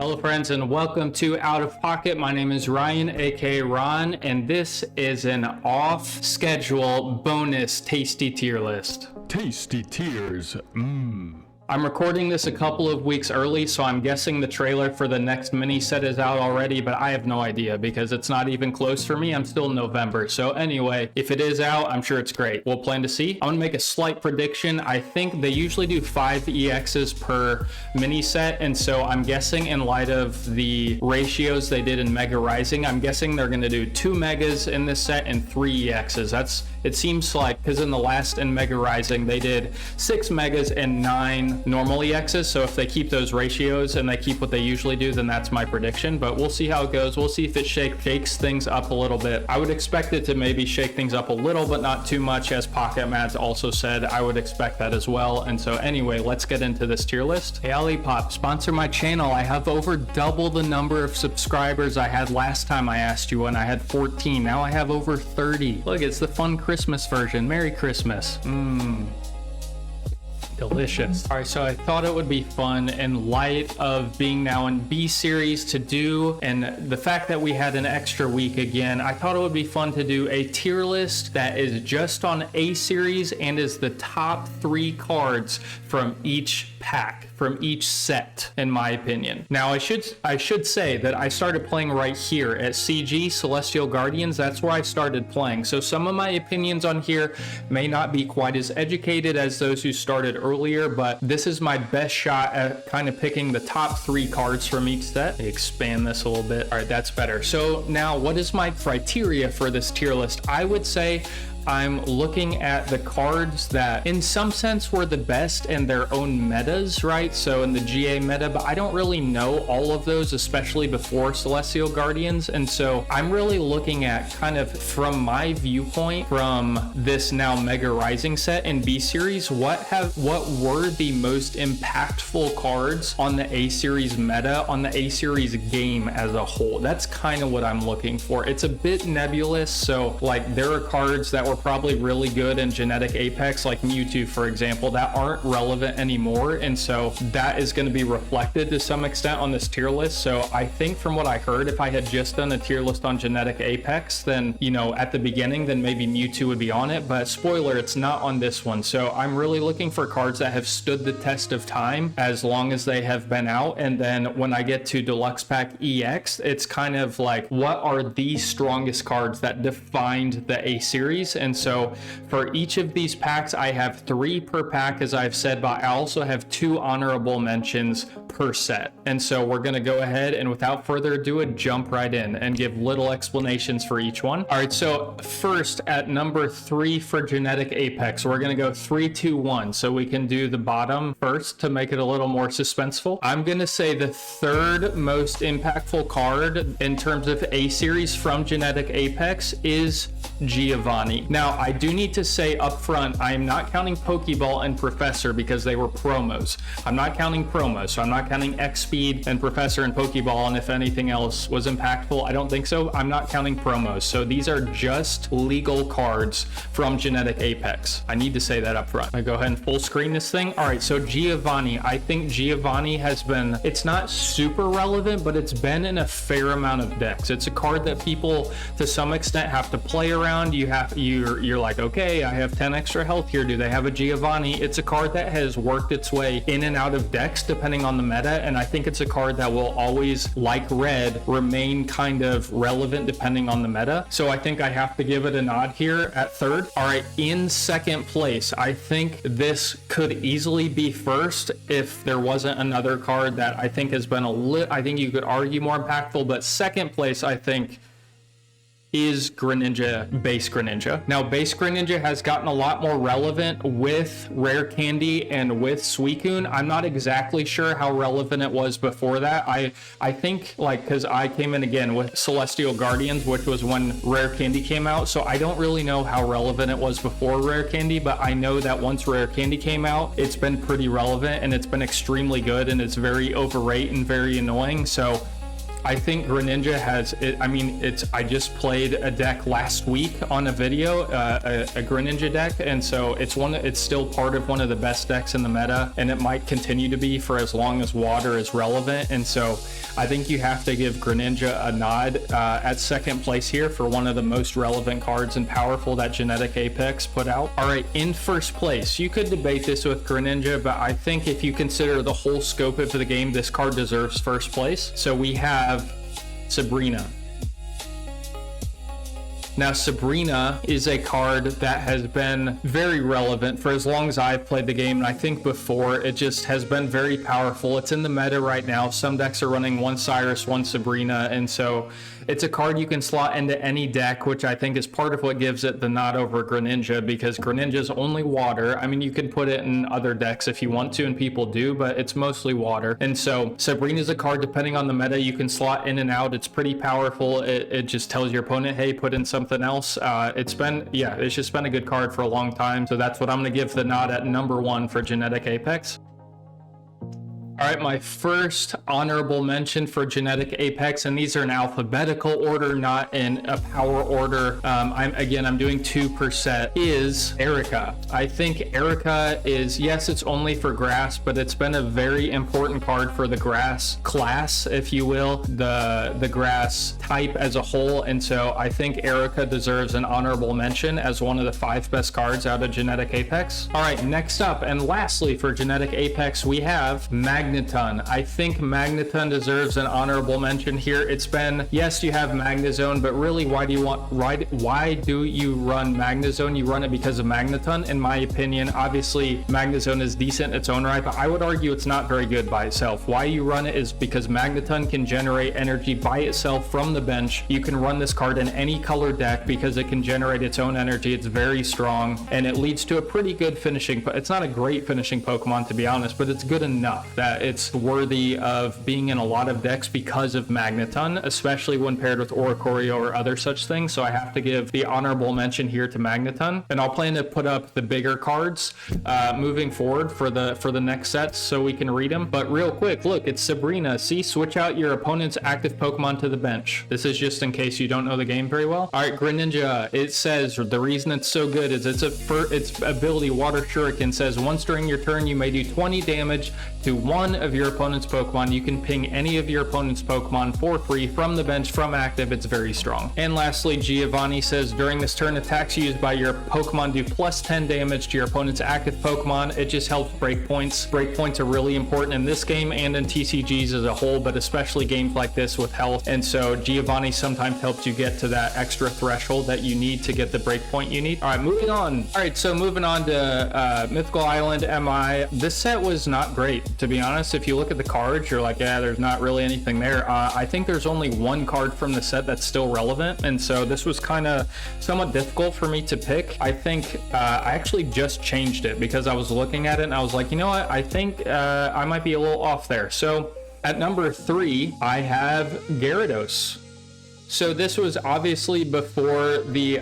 Hello friends and welcome to Out of Pocket. My name is Ryan, aka Ron, and this is an off-schedule bonus tasty tier list. Tasty tiers, I'm recording this a couple of weeks early, so I'm guessing the trailer for the next mini set is out already, but I have no idea because it's not even close for me. I'm still in November. So anyway, if it is out, I'm sure it's great. We'll plan to see. I'm gonna make a slight prediction. I think they usually do 5 EXs per mini set, and so I'm guessing in light of the ratios they did in Mega Rising, I'm guessing they're gonna do 2 Megas in this set and 3 EXs. It seems like, because in the last in Mega Rising, they did 6 Megas and 9 normal EXs. So if they keep those ratios and they keep what they usually do, then that's my prediction. But we'll see how it goes. We'll see if it shakes things up a little bit. I would expect it to maybe shake things up a little, but not too much. As Pocket Mads also said, I would expect that as well. And so anyway, let's get into this tier list. Hey, Olipop, sponsor my channel. I have over double the number of subscribers I had last time I asked you, and I had 14. Now I have over 30. Look, it's the fun Christmas version. Merry Christmas. Delicious. All right, so I thought it would be fun in light of being now in B series to do, and the fact that we had an extra week again, I thought it would be fun to do a tier list that is just on A series and is the top 3 cards from each pack, from each set, in my opinion. Now I should say that I started playing right here at CG Celestial Guardians. That's where I started playing. So some of my opinions on here may not be quite as educated as those who started earlier, but this is my best shot at kind of picking the top 3 cards from each set. Expand this a little bit. All right, that's better. So now what is my criteria for this tier list? I would say I'm looking at the cards that in some sense were the best in their own metas, right? So in the GA meta, but I don't really know all of those, especially before Celestial Guardians. And so I'm really looking at kind of from my viewpoint from this now Mega Rising set in B series, what were the most impactful cards on the A series meta, on the A series game as a whole? That's kind of what I'm looking for. It's a bit nebulous. So like there are cards that were probably really good in Genetic Apex, like Mewtwo, for example, that aren't relevant anymore. And so that is going to be reflected to some extent on this tier list. So I think from what I heard, if I had just done a tier list on Genetic Apex, then, you know, at the beginning, then maybe Mewtwo would be on it. But spoiler, it's not on this one. So I'm really looking for cards that have stood the test of time as long as they have been out. And then when I get to Deluxe Pack EX, it's kind of like, what are the strongest cards that defined the A series? And so for each of these packs, I have 3 per pack, as I've said, but I also have 2 honorable mentions per set. And so we're going to go ahead and without further ado, jump right in and give little explanations for each one. All right, so first at number 3 for Genetic Apex, we're going to go 3, 2, 1. So we can do the bottom first to make it a little more suspenseful. I'm going to say the 3rd most impactful card in terms of A series from Genetic Apex is Giovanni. Now, I do need to say up front, I am not counting Pokeball and Professor because they were promos. I'm not counting promos, so I'm not counting X-Speed and Professor and Pokeball, and if anything else was impactful, I don't think so. I'm not counting promos. So these are just legal cards from Genetic Apex. I need to say that up front. I go ahead and full screen this thing. All right, so Giovanni. I think Giovanni has been, it's not super relevant, but it's been in a fair amount of decks. It's a card that people to some extent have to play around. You're like, okay, I have 10 extra health here. Do they have a Giovanni? It's a card that has worked its way in and out of decks depending on the meta, and I think it's a card that will always, like red, remain kind of relevant depending on the meta. So I think I have to give it a nod here at 3rd. All right, in 2nd place, I think this could easily be 1st if there wasn't another card that I think has been I think you could argue more impactful, but 2nd place, I think, is Greninja, base Greninja. Now, base Greninja has gotten a lot more relevant with Rare Candy and with Suicune. I'm not exactly sure how relevant it was before that. I think, like, because I came in again with Celestial Guardians, which was when Rare Candy came out, so I don't really know how relevant it was before Rare Candy, but I know that once Rare Candy came out, it's been pretty relevant, and it's been extremely good, and it's very overrated and very annoying. So I think Greninja has it. I mean, I just played a deck last week on a video, a Greninja deck, and so it's still part of one of the best decks in the meta, and it might continue to be for as long as water is relevant. And so I think you have to give Greninja a nod at second place here for one of the most relevant cards and powerful that Genetic Apex put out. All right, in first place, you could debate this with Greninja, but I think if you consider the whole scope of the game, this card deserves first place. So we have Sabrina. Now, Sabrina is a card that has been very relevant for as long as I've played the game, and I think before, it just has been very powerful. It's in the meta right now. Some decks are running one Cyrus, one Sabrina, and so it's a card you can slot into any deck, which I think is part of what gives it the nod over Greninja, because Greninja is only water. I mean, you can put it in other decks if you want to, and people do, but it's mostly water. And so Sabrina is a card, depending on the meta, you can slot in and out. It's pretty powerful. It just tells your opponent, hey, put in something else. It's just been a good card for a long time. So that's what I'm going to give the nod at number 1 for Genetic Apex. All right, my first honorable mention for Genetic Apex, and these are in alphabetical order, not in a power order. I'm doing 2 per set, is Erica. I think Erica is, yes, it's only for grass, but it's been a very important card for the grass class, if you will, the grass type as a whole. And so I think Erica deserves an honorable mention as one of the 5 best cards out of Genetic Apex. All right, next up, and lastly for Genetic Apex, we have Magneton. I think Magneton deserves an honorable mention here. It's been, yes, you have Magnezone, but really, why do you run Magnezone? You run it because of Magneton, in my opinion. Obviously, Magnezone is decent in its own right, but I would argue it's not very good by itself. Why you run it is because Magneton can generate energy by itself from the bench. You can run this card in any color deck because it can generate its own energy. It's very strong, and it leads to a pretty good finishing. It's not a great finishing Pokemon, to be honest, but it's good enough that it's worthy of being in a lot of decks because of Magneton, especially when paired with Oricorio or other such things. So I have to give the honorable mention here to Magneton, and I'll plan to put up the bigger cards moving forward for the next sets so we can read them. But real quick, look, it's Sabrina. See, switch out your opponent's active Pokemon to the bench. This is just in case you don't know the game very well. All right, Greninja, it says the reason it's so good is its ability, Water Shuriken, says once during your turn you may do 20 damage to one of your opponent's Pokemon. You can ping any of your opponent's Pokemon for free from the bench, from active. It's very strong. And lastly, Giovanni says during this turn, attacks used by your Pokemon do plus 10 damage to your opponent's active Pokemon. It just helps breakpoints. Breakpoints are really important in this game and in TCGs as a whole, but especially games like this with health. And so Giovanni sometimes helps you get to that extra threshold that you need to get the breakpoint you need. All right, moving on. All right, so moving on to Mythical Island MI. This set was not great, to be honest. If you look at the cards, you're like, yeah, there's not really anything there. I think there's only one card from the set that's still relevant, and so this was kind of somewhat difficult for me to pick. I think I actually just changed it because I was looking at it and I was like, you know what, I think I might be a little off there. So at number 3, I have Gyarados. So this was obviously before the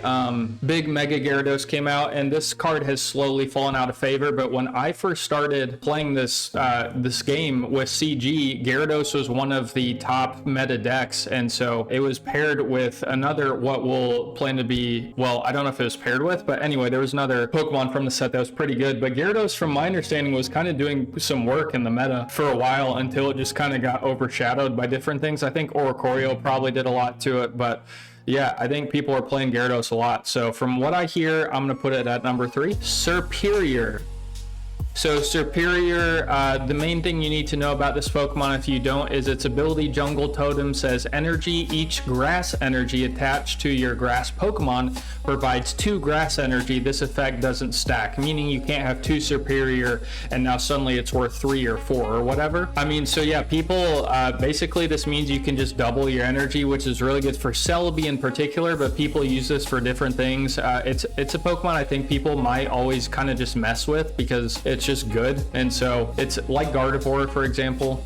big Mega Gyarados came out, and this card has slowly fallen out of favor. But when I first started playing this game with CG, Gyarados was one of the top meta decks, and so it was paired with another, what will plan to be, well, I don't know if it was paired with, but anyway, there was another Pokemon from the set that was pretty good. But Gyarados, from my understanding, was kind of doing some work in the meta for a while until it just kind of got overshadowed by different things. I think Oricorio probably did a lot to it, but yeah, I think people are playing Gyarados a lot. So from what I hear, I'm going to put it at number 3. Serperior. So Serperior, the main thing you need to know about this Pokemon, if you don't, is its ability Jungle Totem says energy. Each grass energy attached to your grass Pokemon provides 2 grass energy. This effect doesn't stack, meaning you can't have 2 Serperior and now suddenly it's worth 3 or 4 or whatever. I mean, so yeah, people, basically this means you can just double your energy, which is really good for Celebi in particular, but people use this for different things. It's a Pokemon I think people might always kind of just mess with because it's just good, and so it's like Gardevoir, for example.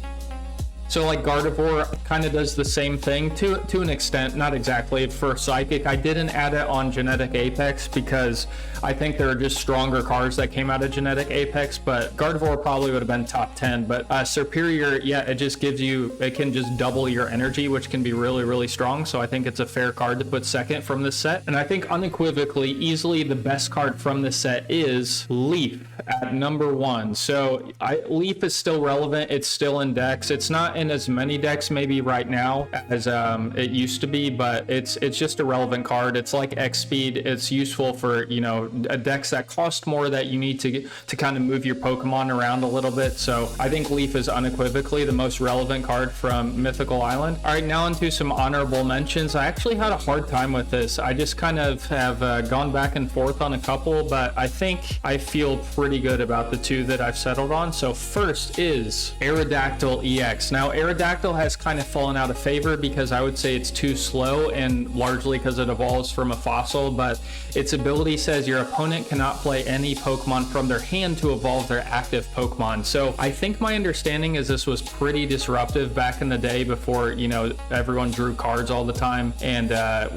So like Gardevoir kind of does the same thing to an extent, not exactly. For Psychic, I didn't add it on Genetic Apex because I think there are just stronger cards that came out of Genetic Apex, but Gardevoir probably would have been top 10. But Superior, yeah, it just gives you, it can just double your energy, which can be really, really strong. So I think it's a fair card to put second from this set. And I think unequivocally, easily the best card from this set is Leaf at number 1. So Leaf is still relevant. It's still in decks. It's not in as many decks maybe right now as it used to be, but it's just a relevant card. It's like X Speed. It's useful for, you know, decks that cost more that you need to kind of move your Pokemon around a little bit. So I think Leaf is unequivocally the most relevant card from Mythical Island. All right, now onto some honorable mentions. I actually had a hard time with this. I just kind of have gone back and forth on a couple, but I think I feel pretty good about the two that I've settled on. So first is Aerodactyl EX. Now Aerodactyl has kind of fallen out of favor because I would say it's too slow, and largely because it evolves from a fossil, but its ability says your opponent cannot play any Pokemon from their hand to evolve their active Pokemon. So I think my understanding is this was pretty disruptive back in the day before, you know, everyone drew cards all the time and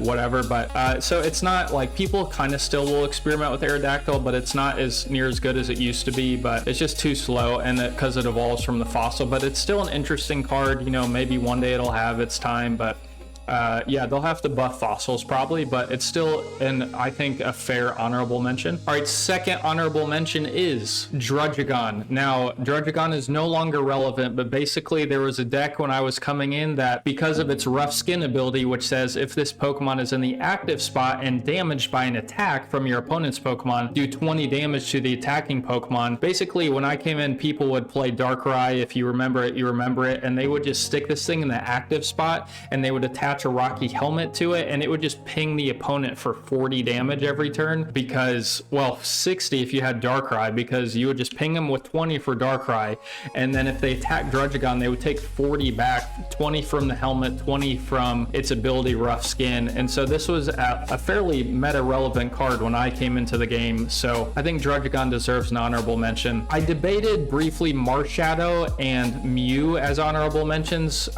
whatever, but so it's not like, people kind of still will experiment with Aerodactyl, but it's not as near as good as it used to be, but it's just too slow, and because it evolves from the fossil. But it's still an interesting card, you know, maybe one day it'll have its time, but yeah, they'll have to buff fossils probably, but it's still, I think, a fair honorable mention. All right, second honorable mention is Druddigon. Now, Druddigon is no longer relevant, but basically there was a deck when I was coming in that, because of its rough skin ability, which says if this Pokemon is in the active spot and damaged by an attack from your opponent's Pokemon, do 20 damage to the attacking Pokemon. Basically, when I came in, people would play Darkrai. If you remember it, you remember it, and they would just stick this thing in the active spot, and they would attach a Rocky Helmet to it, and it would just ping the opponent for 40 damage every turn, because, well, 60 if you had Darkrai, because you would just ping them with 20 for Darkrai, and then if they attack Druddigon, they would take 40 back, 20 from the helmet, 20 from its ability Rough Skin. And so this was a fairly meta relevant card when I came into the game, so I think Druddigon deserves an honorable mention. I debated briefly Marshadow and Mew as honorable mentions,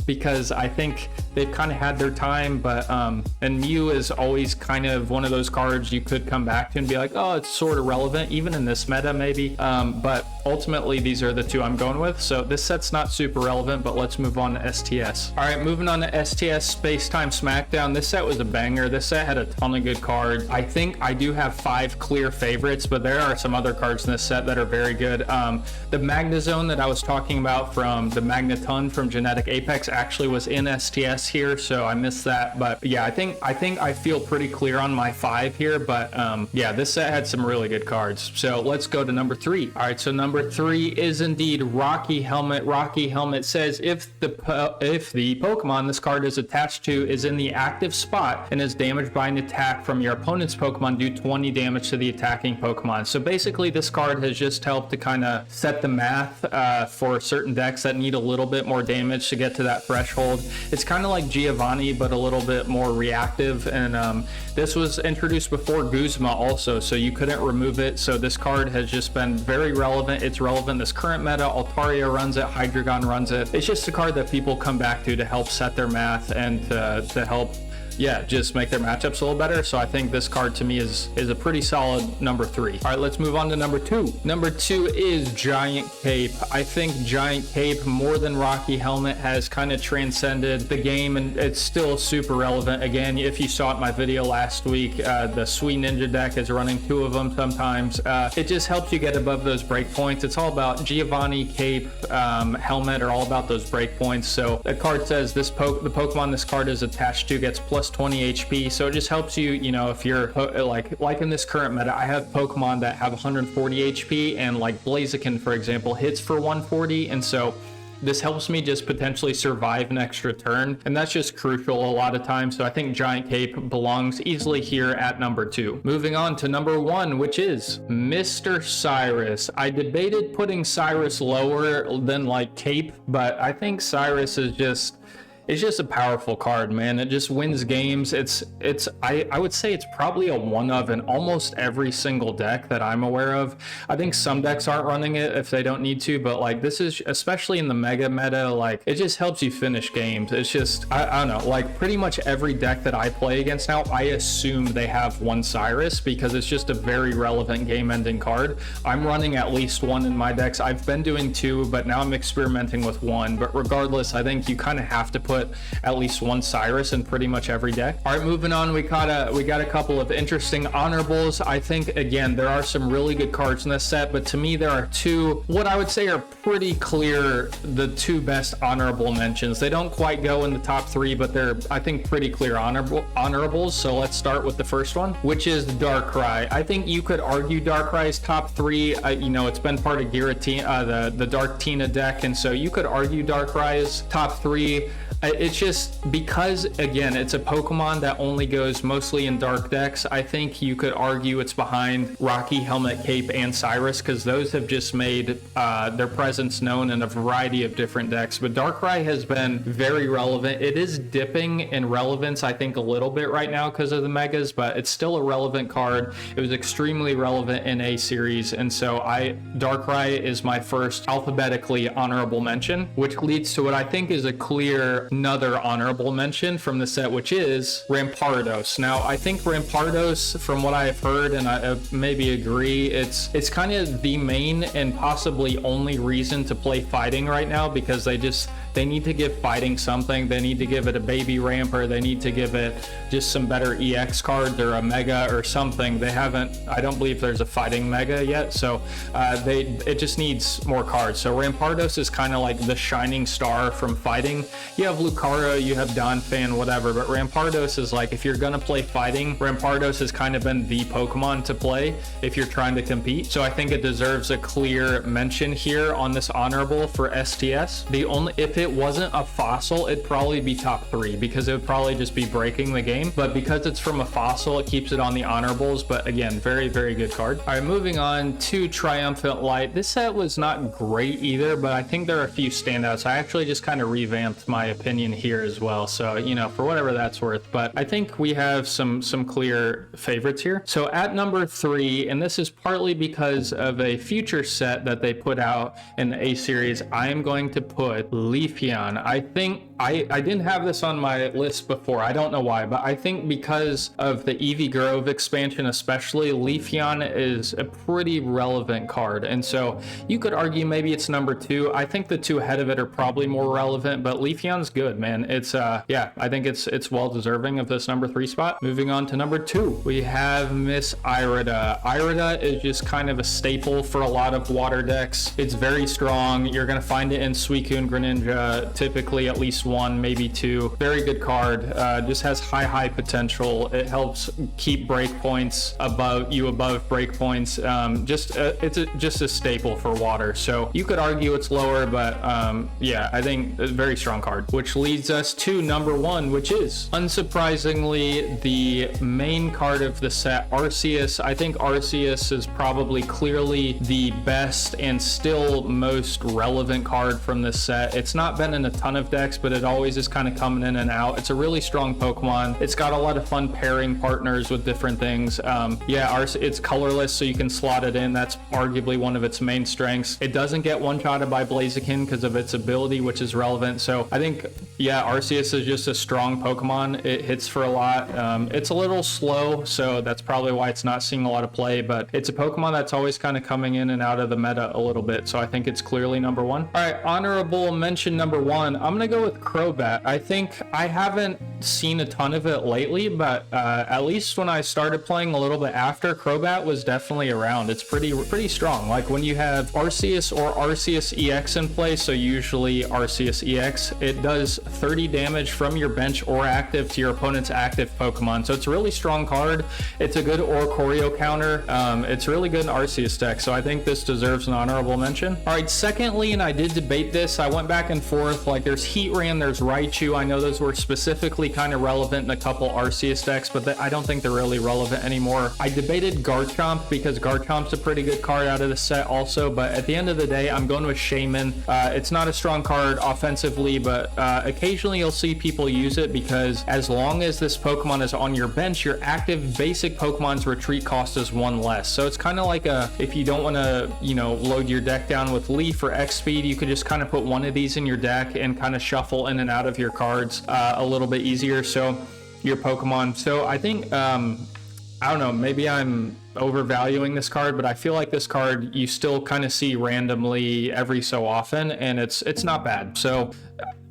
because I think they've kind of had their time, but and Mew is always kind of one of those cards you could come back to and be like, oh, it's sort of relevant even in this meta maybe, but ultimately these are the two I'm going with. So this set's not super relevant, but let's move on to STS. All right, moving on to STS Space Time Smackdown. This set was a banger. This set had a ton of good cards. I think I do have 5 clear favorites, but there are some other cards in this set that are very good. The Magnezone that I was talking about from the Magneton from Genetic Apex actually was in STS here, so I missed that. But yeah, I think I feel pretty clear on my 5 here, but yeah, this set had some really good cards. So let's go to number 3. All right, so number 3 is indeed Rocky Helmet. Rocky Helmet says if the Pokemon this card is attached to is in the active spot and is damaged by an attack from your opponent's Pokemon, do 20 damage to the attacking Pokemon. So basically this card has just helped to kind of set the math for certain decks that need a little bit more damage to get to that threshold. It's kind of like Giovanni, but a little bit more reactive, and this was introduced before Guzma also, so you couldn't remove it. So this card has just been very relevant. It's relevant this current meta. Altaria runs it, Hydreigon runs it. It's just a card that people come back to help set their math and to help, yeah, just make their matchups a little better. So I think this card to me is a pretty solid number 3. All right, let's move on to number 2. Number 2 is Giant Cape. I think Giant Cape, more than Rocky Helmet, has kind of transcended the game, and it's still super relevant. Again, if you saw it in my video last week, the Sweet Ninja deck is running 2 of them sometimes. It just helps you get above those breakpoints. It's all about Giovanni, Cape, Helmet are all about those breakpoints. So the card says the Pokemon this card is attached to gets plus 20 HP, so it just helps you, you know, if you're like in this current meta, I have Pokemon that have 140 HP, and like Blaziken, for example, hits for 140, and so this helps me just potentially survive an extra turn, and that's just crucial a lot of times. So I think Giant Cape belongs easily here at number 2. Moving on to number 1, which is Mr. Cyrus. I debated putting Cyrus lower than like Cape, but I think Cyrus is just, it's just a powerful card, man. It just wins games. I would say it's probably a one of in almost every single deck that I'm aware of. I think some decks aren't running it if they don't need to, but like this is, especially in the mega meta, like it just helps you finish games. It's just, I don't know, like pretty much every deck that I play against now, I assume they have one Cyrus because it's just a very relevant game ending card. I'm running at least one in my decks. I've been doing two, but now I'm experimenting with one. But regardless, I think you kind of have to put at least one Cyrus in pretty much every deck. All right, moving on, we got a couple of interesting honorables. I think, again, there are some really good cards in this set, but to me, there are two, what I would say are pretty clear, the two best honorable mentions. They don't quite go in the top three, but they're, I think, pretty clear honorables. So let's start with the first one, which is Darkrai. I think you could argue Darkrai's top three. You know, it's been part of Giratina, the Dark Tina deck, and so you could argue Darkrai's top three. It's just because, again, it's a Pokemon that only goes mostly in dark decks. I think you could argue it's behind Rocky, Helmet, Cape, and Cyrus, because those have just made their presence known in a variety of different decks. But Darkrai has been very relevant. It is dipping in relevance, I think, a little bit right now because of the megas, but it's still a relevant card. It was extremely relevant in A series, and so Darkrai is my first alphabetically honorable mention, which leads to what I think is a clear another honorable mention from the set, which is Rampardos. Now, I think Rampardos, from what I've heard, and I maybe agree, it's kind of the main and possibly only reason to play fighting right now, because they need to give fighting something. They need to give it a baby ramp, or they need to give it just some better EX cards or a mega or something. They haven't, I don't believe there's a fighting mega yet, so it just needs more cards. So Rampardos is kind of like the shining star from fighting. You have Lucario, you have Donphan, whatever, but Rampardos is like, if you're gonna play fighting, Rampardos has kind of been the Pokemon to play if you're trying to compete. So I think it deserves a clear mention here on this honorable for STS. If it wasn't a fossil, it'd probably be top three, because it would probably just be breaking the game. But because it's from a fossil, it keeps it on the honorables. But again, very, very good card. All right, moving on to Triumphant Light. This set was not great either, but I think there are a few standouts. I actually just kind of revamped my opinion here as well, so you know, for whatever that's worth. But I think we have some clear favorites here. So at number 3, and this is partly because of a future set that they put out in the A series, I am going to put Leafeon. I think I didn't have this on my list before. I don't know why, but I think because of the Eevee Grove expansion especially, Leafeon is a pretty relevant card, and so you could argue maybe it's number 2. I think the two ahead of it are probably more relevant, but Leafeon's good, man. It's yeah, I think it's well deserving of this number 3 spot. Moving on to number 2, we have Miss Irida. Irida is just kind of a staple for a lot of water decks. It's very strong. You're gonna find it in Suicune, Greninja, typically at least 1, maybe 2. Very good card. Just has high potential. It helps keep breakpoints above breakpoints. It's just a staple for water. So you could argue it's lower, but yeah, I think a very strong card. Which leads us to number 1, which is unsurprisingly the main card of the set, Arceus. I think Arceus is probably clearly the best and still most relevant card from this set. It's not been in a ton of decks, but it always is kind of coming in and out. It's a really strong Pokemon. It's got a lot of fun pairing partners with different things. Yeah, it's colorless, so you can slot it in. That's arguably one of its main strengths. It doesn't get one-shotted by Blaziken because of its ability, which is relevant. So I think, yeah, Arceus is just a strong Pokemon. It hits for a lot. It's a little slow, so that's probably why it's not seeing a lot of play, but it's a Pokemon that's always kind of coming in and out of the meta a little bit, so I think it's clearly number 1. All right, honorable mention number 1, I'm gonna go with Crobat. I think I haven't seen a ton of it lately, but at least when I started playing a little bit after, Crobat was definitely around. It's pretty strong. Like when you have Arceus or Arceus EX in play, so usually Arceus EX, it does 30 damage from your bench or active to your opponent's active Pokemon. So it's a really strong card. It's a good Oricorio counter. It's really good in Arceus deck, so I think this deserves an honorable mention. All right, secondly, and I did debate this, I went back and forth, like there's Heatran Hisuian, there's Raichu. I know those were specifically kind of relevant in a couple Arceus decks, but I don't think they're really relevant anymore. I debated Garchomp because Garchomp's a pretty good card out of the set also, but at the end of the day, I'm going with Shaman. It's not a strong card offensively, but occasionally you'll see people use it because as long as this Pokemon is on your bench, your active basic Pokemon's retreat cost is 1 less. So it's kind of like if you don't want to, you know, load your deck down with Leaf or X Speed, you could just kind of put one of these in your deck and kind of shuffle in and out of your cards a little bit easier. So your Pokemon. So I think, I don't know, maybe I'm overvaluing this card, but I feel like this card you still kind of see randomly every so often, and it's not bad. So,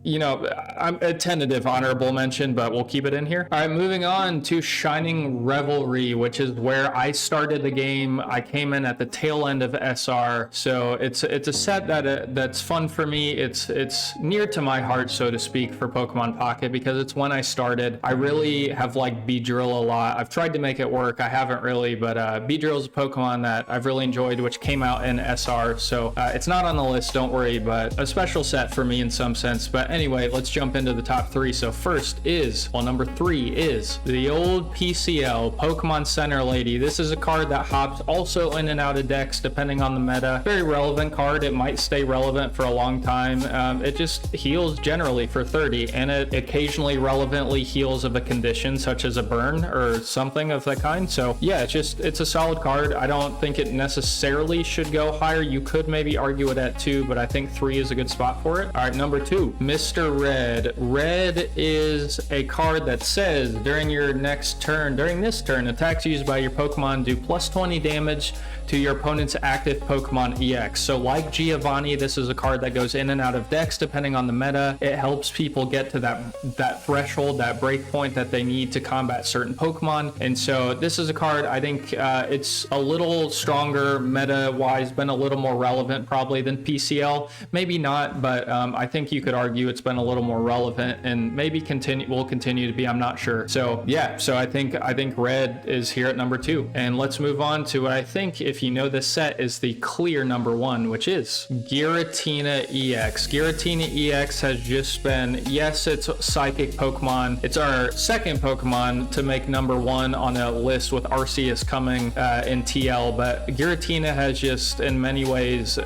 you know, I'm a tentative honorable mention, but we'll keep it in here. All right, moving on to Shining Revelry, which is where I started the game. I came in at the tail end of SR, so it's a set that's fun for me. It's near to my heart, so to speak, for Pokemon Pocket because it's when I started. I really have liked Beedrill a lot. I've tried to make it work. I haven't really, but Beedrill is a Pokemon that I've really enjoyed, which came out in SR, so it's not on the list, don't worry, but a special set for me in some sense. But anyway, let's jump into the top 3. So first is, well, number 3 is the old PCL, Pokemon Center Lady. This is a card that hops also in and out of decks depending on the meta. Very relevant card. It might stay relevant for a long time. It just heals generally for 30, and it occasionally relevantly heals of a condition such as a burn or something of that kind. So yeah, it's a solid card. I don't think it necessarily should go higher. You could maybe argue it at 2, but I think 3 is a good spot for it. All right, number 2, Mr. Red. Red is a card that says during this turn, attacks used by your Pokemon do plus 20 damage to your opponent's active Pokemon EX. So like Giovanni, this is a card that goes in and out of decks depending on the meta. It helps people get to that threshold, that break point that they need to combat certain Pokemon. And so this is a card, I think it's a little stronger meta-wise, been a little more relevant probably than PCL. Maybe not, but I think you could argue it's been a little more relevant and maybe will continue to be, I'm not sure. So yeah, so I think Red is here at number 2. And let's move on to what I think, if you know this set, is the clear number 1, which is Giratina EX. Giratina EX has just been, yes, it's Psychic Pokemon. It's our second Pokemon to make number 1 on a list with Arceus coming in TL, but Giratina has just in many ways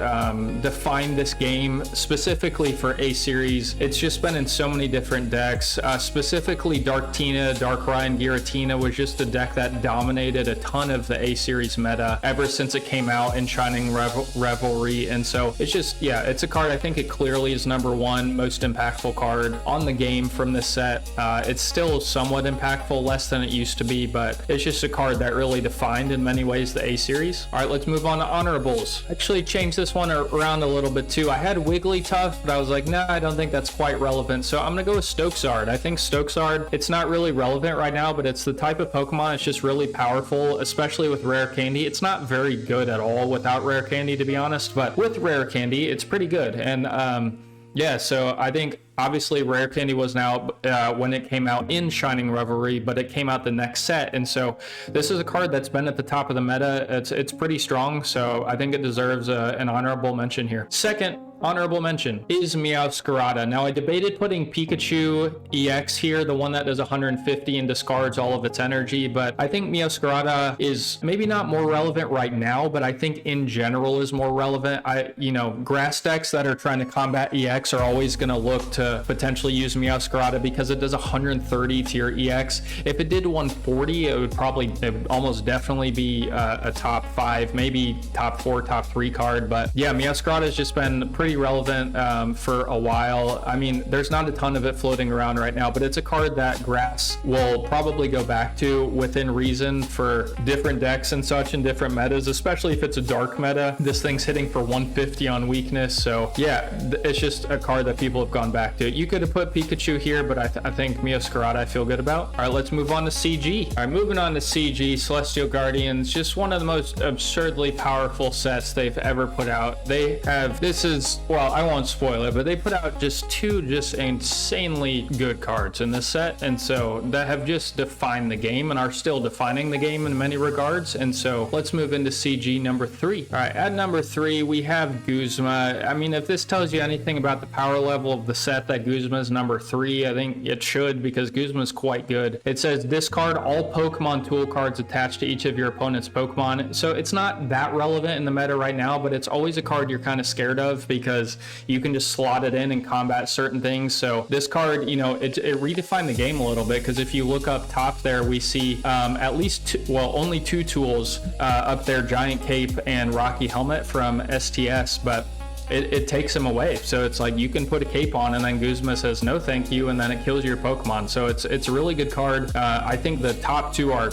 defined this game specifically for A series. It's just been in so many different decks, specifically Darktina, Darkrai, and Giratina was just a deck that dominated a ton of the A series meta ever since it came out in Shining Revelry. And so it's just, yeah, it's a card. I think it clearly is number 1 most impactful card on the game from this set. It's still somewhat impactful, less than it used to be, but it's just a card that really defined in many ways the A series. All right, let's move on to honorables. Actually changed this one around a little bit too. I had Wigglytuff, but I was like, nah, I don't think that's quite relevant. So I'm gonna go with Stokesard. I think Stokesard, it's not really relevant right now, but it's the type of Pokemon, it's just really powerful, especially with Rare Candy. It's not very good at all without Rare Candy, to be honest, but with Rare Candy, it's pretty good. And yeah, so I think obviously Rare Candy wasn't out when it came out in Shining Revelry, but it came out the next set. And so this is a card that's been at the top of the meta. It's pretty strong, so I think it deserves an honorable mention here. Second honorable mention is Meowscarada. Now I debated putting Pikachu EX here, the one that does 150 and discards all of its energy, but I think Meowscarada is maybe not more relevant right now, but I think in general is more relevant. Grass decks that are trying to combat EX are always going to look to potentially use Meowscarada because it does 130 to your EX. If it did 140, it would almost definitely be a top 5, maybe top 4, top 3 card. But yeah, Meowscarada has just been pretty relevant for a while. I mean, there's not a ton of it floating around right now, but it's a card that Grass will probably go back to within reason for different decks and such in different metas, especially if it's a dark meta. This thing's hitting for 150 on weakness, so yeah, it's just a card that people have gone back to. You could have put Pikachu here, but I think Meowscarada I feel good about. All right, let's move on to CG. All right, moving on to CG, Celestial Guardians, just one of the most absurdly powerful sets they've ever put out. This is just, well, I won't spoil it, but they put out just two just insanely good cards in this set, and so that have just defined the game and are still defining the game in many regards. And so let's move into CG number 3. All right, at number 3 we have Guzma. I mean, if this tells you anything about the power level of the set, that Guzma is number 3, I think it should, because Guzma is quite good. It says discard all Pokemon tool cards attached to each of your opponent's Pokemon. So it's not that relevant in the meta right now, but it's always a card you're kind of scared of because you can just slot it in and combat certain things. So this card, you know, it redefined the game a little bit, because if you look up top there, we see at least only 2 tools up there, Giant Cape and Rocky Helmet from STS, but it takes him away. So it's like you can put a cape on and then Guzma says no thank you, and then it kills your Pokemon. So it's a really good card. I think the top 2 are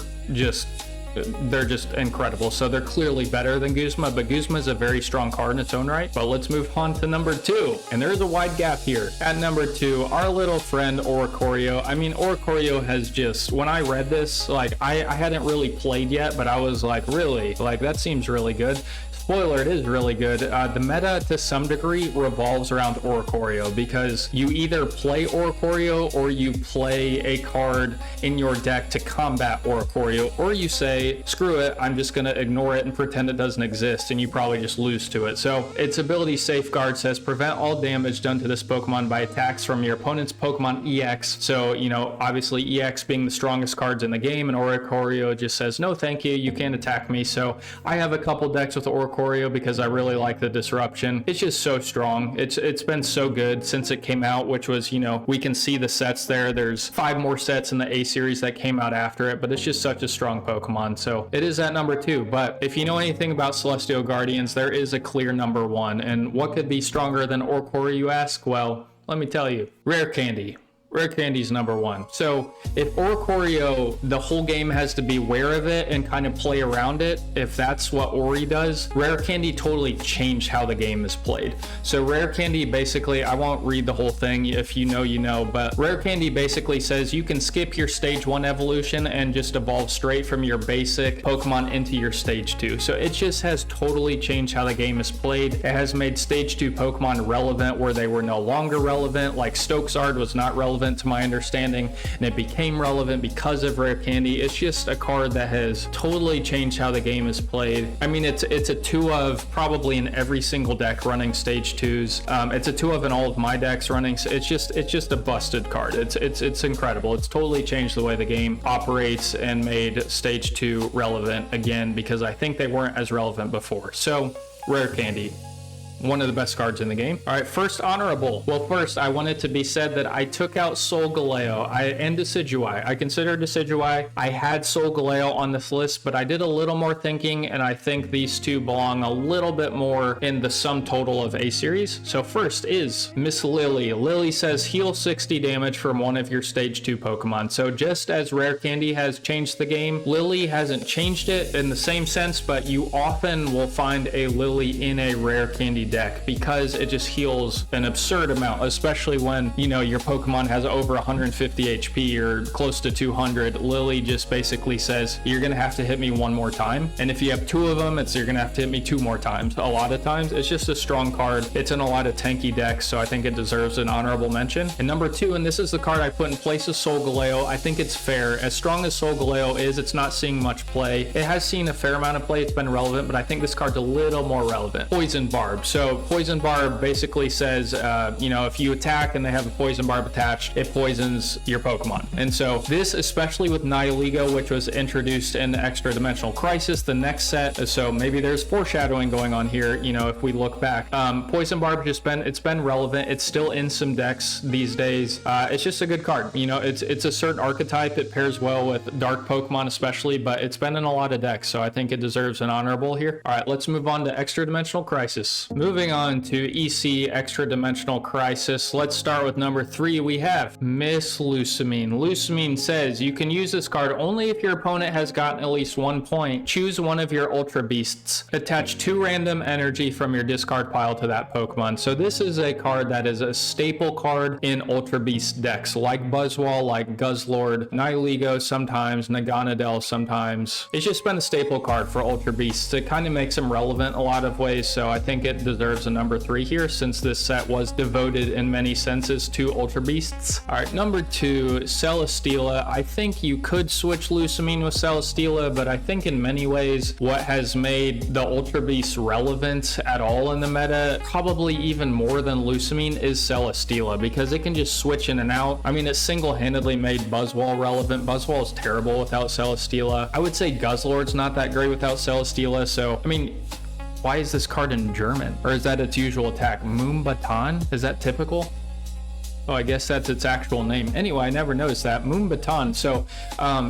they're just incredible. So they're clearly better than Guzma, but Guzma is a very strong card in its own right. But let's move on to number 2, and there's a wide gap here. At number 2, our little friend Oricorio. I mean, Oricorio has just, when I read this, like I hadn't really played yet, but I was like, really, like that seems really good. Spoiler, it is really good. The meta to some degree revolves around Oricorio, because you either play Oricorio or you play a card in your deck to combat Oricorio, or you say, screw it, I'm just going to ignore it and pretend it doesn't exist, and you probably just lose to it. So its ability Safeguard says prevent all damage done to this Pokemon by attacks from your opponent's Pokemon EX. So, you know, obviously EX being the strongest cards in the game, and Oricorio just says, no thank you, you can't attack me. So I have a couple decks with Oricorio because I really like the disruption. It's just so strong. It's been so good since it came out, which was, you know, we can see the sets there. There's 5 more sets in the A series that came out after it, but it's just such a strong Pokemon. So it is at number 2. But if you know anything about Celestial Guardians, there is a clear number 1. And what could be stronger than Oricorio, you ask? Well, let me tell you, Rare Candy. Rare Candy's number 1. So if Oricorio, the whole game has to be aware of it and kind of play around it, if that's what Ori does, Rare Candy totally changed how the game is played. So Rare Candy basically, I won't read the whole thing, if you know, you know, but Rare Candy basically says you can skip your stage 1 evolution and just evolve straight from your basic Pokemon into your stage 2. So it just has totally changed how the game is played. It has made stage 2 Pokemon relevant where they were no longer relevant, like Stokesard was not relevant to my understanding, and it became relevant because of Rare Candy. It's just a card that has totally changed how the game is played. I mean, it's a 2 of probably in every single deck running stage 2s. It's a 2 of in all of my decks running. It's just a busted card. It's incredible. It's totally changed the way the game operates and made stage 2 relevant again, because I think they weren't as relevant before. So Rare Candy, one of the best cards in the game. All right, first honorable. Well, first, I want it to be said that I took out Solgaleo and Decidueye. I considered Decidueye. I had Solgaleo on this list, but I did a little more thinking, and I think these 2 belong a little bit more in the sum total of A series. So first is Miss Lily. Lily says heal 60 damage from one of your stage 2 Pokemon. So just as Rare Candy has changed the game, Lily hasn't changed it in the same sense, but you often will find a Lily in a Rare Candy deck because it just heals an absurd amount, especially when, you know, your Pokemon has over 150 HP or close to 200. Lily just basically says you're gonna have to hit me 1 more time, and if you have 2 of them, you're gonna have to hit me 2 more times. A lot of times it's just a strong card. It's in a lot of tanky decks, so I think it deserves an honorable mention. And number 2, and this is the card I put in place of Solgaleo, I think it's fair. As strong as Solgaleo is, it's not seeing much play. It has seen a fair amount of play. It's been relevant, but I think this card's a little more relevant. Poison Barb. So Poison Barb basically says, you know, if you attack and they have a Poison Barb attached, it poisons your Pokemon. And so this, especially with Nihilego, which was introduced in Extra Dimensional Crisis, the next set, so maybe there's foreshadowing going on here, you know, if we look back. Poison Barb it's been relevant. It's still in some decks these days. It's just a good card. You know, it's a certain archetype. It pairs well with dark Pokemon especially, but it's been in a lot of decks, so I think it deserves an honorable here. All right, let's move on to Extra Dimensional Crisis. Moving on to EC Extra Dimensional Crisis, let's start with number 3. We have Miss Lusamine. Lusamine says you can use this card only if your opponent has gotten at least 1 point. Choose one of your Ultra Beasts. Attach 2 random energy from your discard pile to that Pokemon. So this is a card that is a staple card in Ultra Beast decks, like Buzzwole, like Guzzlord, Nihilego sometimes, Naganadel sometimes. It's just been a staple card for Ultra Beasts. It kind of makes them relevant a lot of ways, so I think it deserves a number 3 here, since this set was devoted in many senses to Ultra Beasts. All right, number 2, Celesteela. I think you could switch Lusamine with Celesteela, but I think in many ways what has made the Ultra Beasts relevant at all in the meta, probably even more than Lusamine, is Celesteela, because it can just switch in and out. I mean, it single-handedly made Buzzwole relevant. Buzzwole is terrible without Celesteela. I would say Guzzlord's not that great without Celesteela, so I mean, why is this card in German? Or is that its usual attack? Moombatan? Is that typical? Oh, I guess that's its actual name. Anyway, I never noticed that. Moombatan. So,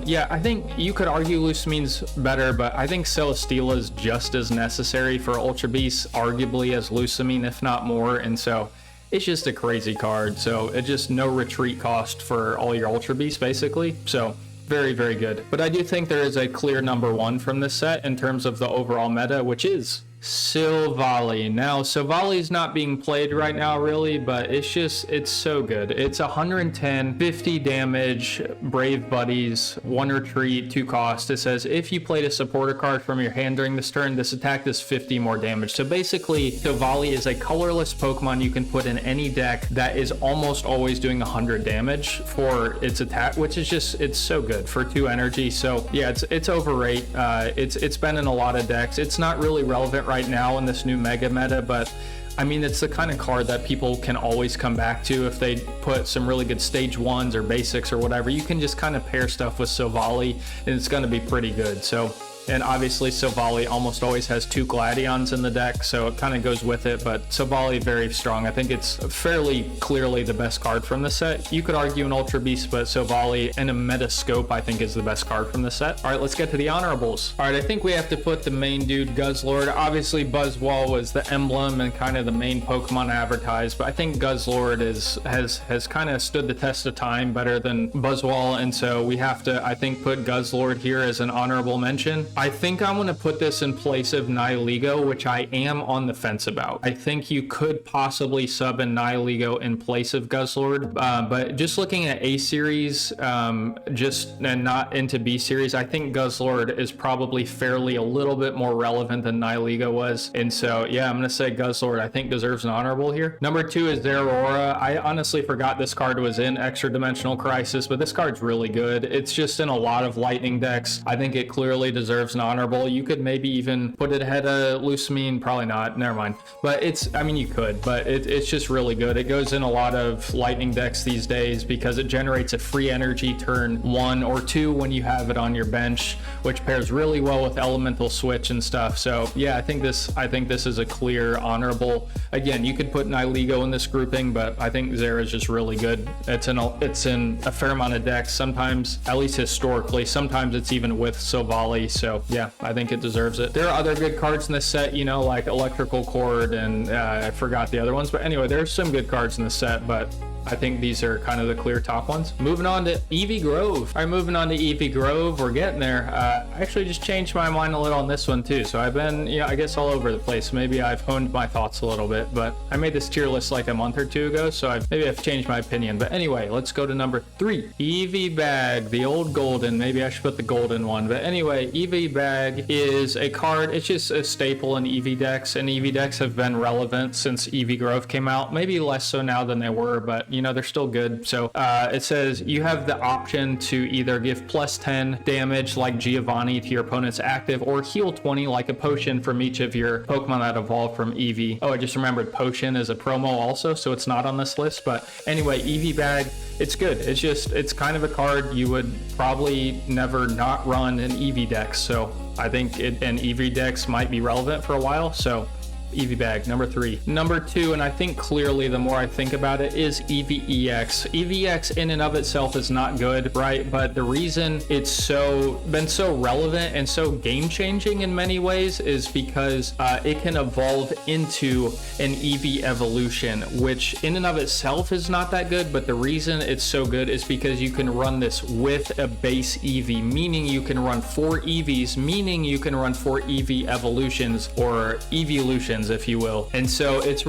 yeah, I think you could argue Lusamine's better, but I think Celesteela is just as necessary for Ultra Beasts, arguably as Lusamine, if not more. And so it's just a crazy card. So it just no retreat cost for all your Ultra Beasts, basically. So very, very good. But I do think there is a clear number 1 from this set in terms of the overall meta, which is Silvally. Now, Silvally is not being played right now, really, but it's so good. It's 110, 50 damage, Brave Buddies, 1 retreat, 2 cost. It says if you played a supporter card from your hand during this turn, this attack does 50 more damage. So basically, Silvally is a colorless Pokemon you can put in any deck that is almost always doing 100 damage for its attack, which is just, it's so good for 2 energy. So yeah, it's overrated. It's been in a lot of decks. It's not really relevant right now in this new mega meta, but I mean, it's the kind of card that people can always come back to if they put some really good stage 1s or basics or whatever. You can just kind of pair stuff with Silvally and it's going to be pretty good. So, and obviously Silvally almost always has 2 Gladions in the deck, so it kind of goes with it, but Silvally very strong. I think it's fairly clearly the best card from the set. You could argue an Ultra Beast, but Silvally in a meta scope I think is the best card from the set. All right, let's get to the honorables. All right, I think we have to put the main dude, Guzzlord. Obviously Buzzwole was the emblem and kind of the main Pokemon advertised, but I think Guzzlord has kind of stood the test of time better than Buzzwole, and so we have to, I think, put Guzzlord here as an honorable mention. I think I'm going to put this in place of Nihilego, which I am on the fence about. I think you could possibly sub in Nihilego in place of Guzzlord, but just looking at A series, and not into B series, I think Guzzlord is probably fairly a little bit more relevant than Nihilego was. And so, yeah, I'm going to say Guzzlord, I think, deserves an honorable here. Number 2 is Zeraora. I honestly forgot this card was in Extra Dimensional Crisis, but this card's really good. It's just in a lot of Lightning decks. I think it clearly deserves an honorable. You could maybe even put it ahead of Lusamine, probably not, never mind. But it's, I mean, you could, but it's just really good. It goes in a lot of Lightning decks these days because it generates a free energy turn 1 or 2 when you have it on your bench, which pairs really well with Elemental Switch and stuff. So yeah, I think this is a clear honorable. Again, you could put Nihilego in this grouping, but I think Zera is just really good. It's in a fair amount of decks, sometimes, at least historically, sometimes it's even with Silvally. So yeah, I think it deserves it. There are other good cards in this set, you know, like Electrical Cord, and I forgot the other ones, but anyway, there's some good cards in the set, but I think these are kind of the clear top ones. Moving on to Eevee Grove. All right, moving on to Eevee Grove. We're getting there. I actually just changed my mind a little on this one too. So I've been, I guess all over the place. Maybe I've honed my thoughts a little bit, but I made this tier list like a month or 2 ago. So maybe I've changed my opinion. But anyway, let's go to number 3. Eevee Bag, the old golden. Maybe I should put the golden one. But anyway, Eevee Bag is a card. It's just a staple in Eevee decks, and Eevee decks have been relevant since Eevee Grove came out. Maybe less so now than they were, but they're still good. So it says you have the option to either give plus 10 damage like Giovanni to your opponent's active, or heal 20 like a potion from each of your Pokemon that evolved from Eevee. Oh, I just remembered potion is a promo also, so it's not on this list. But anyway, Eevee Bag, it's good. It's kind of a card you would probably never not run in Eevee decks. So I think Eevee decks might be relevant for a while. So Eevee Bag, number 3. Number 2, and I think clearly the more I think about it, is Eevee EX. Eevee EX in and of itself is not good, right? But the reason it's been so relevant and so game-changing in many ways is because it can evolve into an Eevee evolution, which in and of itself is not that good, but the reason it's so good is because you can run this with a base Eevee, meaning you can run 4 Eevees, meaning you can run 4 Eevee evolutions or Eeveelutions. hands, if you will. And so it's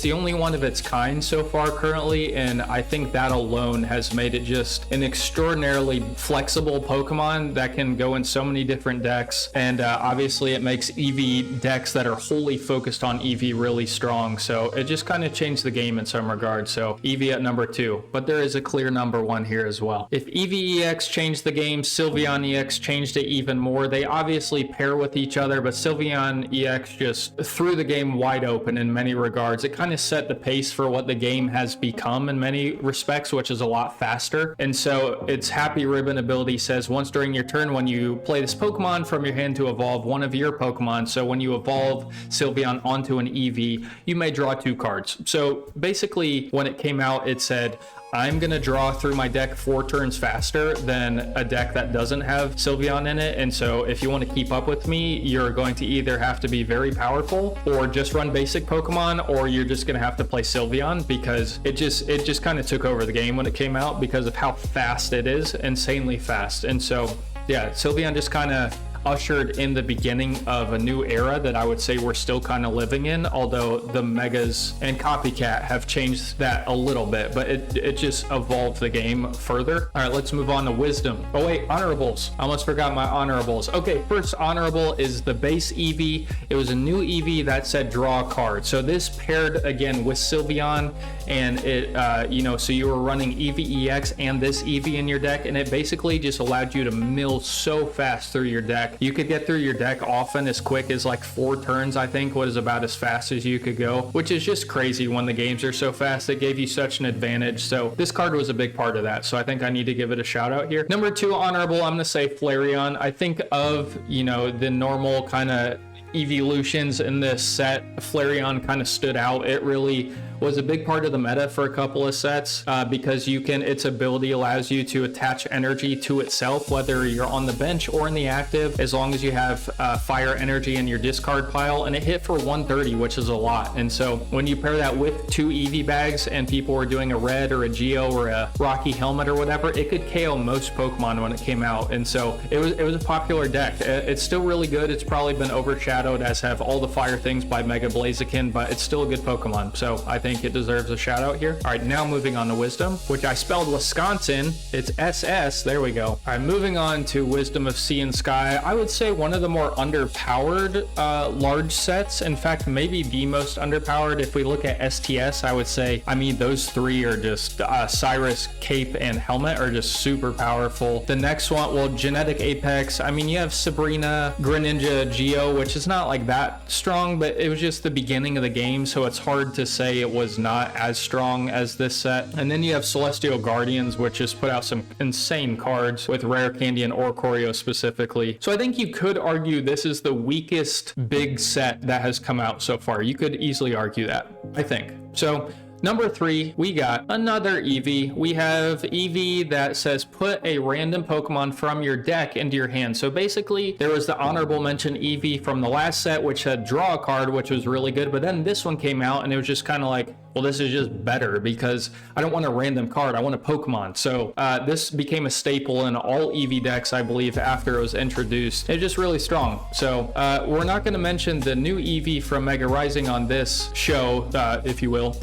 the only one of its kind so far currently, and I think that alone has made it just an extraordinarily flexible Pokemon that can go in so many different decks. And obviously it makes EV decks that are wholly focused on EV really strong. So it just kind of changed the game in some regards. So EV at number 2, but there is a clear number 1 here as well. If EVEX changed the game, Sylveon EX changed it even more. They obviously pair with each other, but Sylveon EX just threw the game wide open in many regards. It kind of set the pace for what the game has become in many respects, which is a lot faster. And so its Happy Ribbon ability says once during your turn, when you play this Pokemon from your hand to evolve one of your Pokemon, so when you evolve Sylveon onto an EV, you may draw 2 cards. So basically when it came out, it said, I'm going to draw through my deck 4 turns faster than a deck that doesn't have Sylveon in it. And so if you want to keep up with me, you're going to either have to be very powerful or just run basic Pokemon, or you're just going to have to play Sylveon, because it just kind of took over the game when it came out because of how fast it is, insanely fast. And so, yeah, Sylveon just kind of ushered in the beginning of a new era that I would say we're still kind of living in, although the Megas and Copycat have changed that a little bit, but it just evolved the game further. All right, let's move on to Wisdom. Oh wait, honorables. I almost forgot my honorables. Okay, first honorable is the base Eevee. It was a new Eevee that said draw a card. So this paired again with Sylveon, and it, so you were running Eevee EX and this Eevee in your deck, and it basically just allowed you to mill so fast through your deck. You could get through your deck often as quick as like 4 turns, I think, was about as fast as you could go, which is just crazy when the games are so fast. It gave you such an advantage. So this card was a big part of that. So I think I need to give it a shout out here. Number 2 honorable, I'm going to say Flareon. I think of, the normal kind of evolutions in this set, Flareon kind of stood out. It really was a big part of the meta for a couple of sets because its ability allows you to attach energy to itself, whether you're on the bench or in the active, as long as you have fire energy in your discard pile. And it hit for 130, which is a lot. And so when you pair that with 2 EV bags and people were doing a red or a Geo or a Rocky Helmet or whatever, it could KO most Pokemon when it came out. And so it was a popular deck. It's still really good. It's probably been overshadowed, as have all the fire things by Mega Blaziken, but it's still a good Pokemon. So I think it deserves a shout out here. All right, now moving on to Wisdom, which I spelled Wisconsin. It's SS. There we go. All right, moving on to Wisdom of Sea and Sky. I would say one of the more underpowered large sets. In fact, maybe the most underpowered. If we look at STS, I would say, those 3 are just Cyrus, Cape, and Helmet are just super powerful. The next one, well, Genetic Apex. You have Sabrina, Greninja, Geo, which is not like that strong, but it was just the beginning of the game, so it's hard to say it was not as strong as this set. And then you have Celestial Guardians, which just put out some insane cards with Rare Candy and Oricorio specifically. So I think you could argue this is the weakest big set that has come out so far. You could easily argue that, I think. So number 3, we got another Eevee. We have Eevee that says put a random Pokemon from your deck into your hand. So basically, there was the honorable mention Eevee from the last set, which had draw a card, which was really good. But then this one came out and it was just kind of like, well, this is just better because I don't want a random card. I want a Pokemon. So this became a staple in all Eevee decks, I believe, after it was introduced. It's just really strong. So we're not going to mention the new Eevee from Mega Rising on this show, if you will,